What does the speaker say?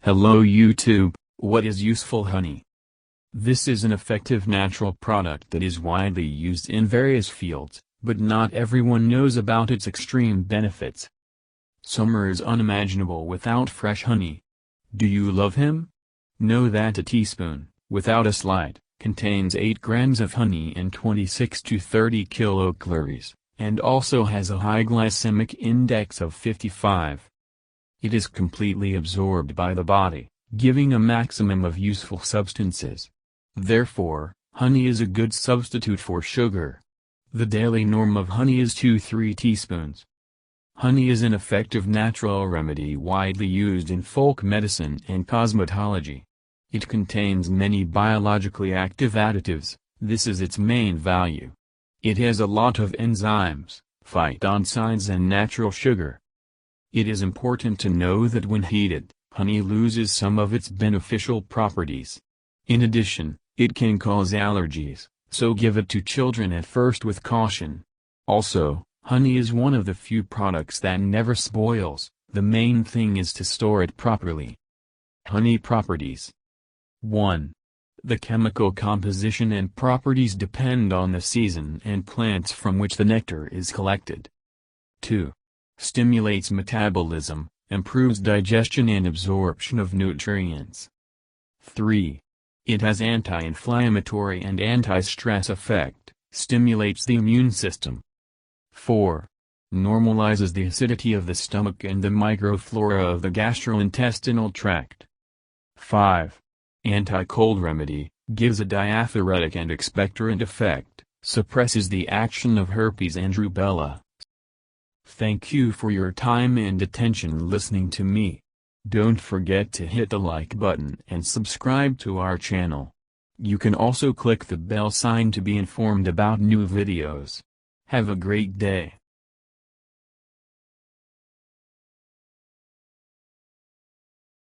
Hello YouTube, what is useful honey? This is an effective natural product that is widely used in various fields, but not everyone knows about its extreme benefits. Summer is unimaginable without fresh honey. Do you love him? Know that a teaspoon, without a slide, contains 8 grams of honey and 26 to 30 kilocalories, and also has a high glycemic index of 55. It is completely absorbed by the body, giving a maximum of useful substances. Therefore, honey is a good substitute for sugar. The daily norm of honey is 2-3 teaspoons. Honey is an effective natural remedy widely used in folk medicine and cosmetology. It contains many biologically active additives. This is its main value. It has a lot of enzymes, phytoncides and natural sugar. It is important to know that when heated, honey loses some of its beneficial properties. In addition, it can cause allergies, so give it to children at first with caution. Also, honey is one of the few products that never spoils. The main thing is to store it properly. Honey properties. 1. The chemical composition and properties depend on the season and plants from which the nectar is collected. 2. Stimulates metabolism, improves digestion and absorption of nutrients. 3. It has anti-inflammatory and anti-stress effect, stimulates the immune system. 4. Normalizes the acidity of the stomach and the microflora of the gastrointestinal tract. 5. Anti-cold remedy, gives a diaphoretic and expectorant effect, suppresses the action of herpes and rubella. Thank you for your time and attention listening to me. Don't forget to hit the like button and subscribe to our channel. You can also click the bell sign to be informed about new videos. Have a great day.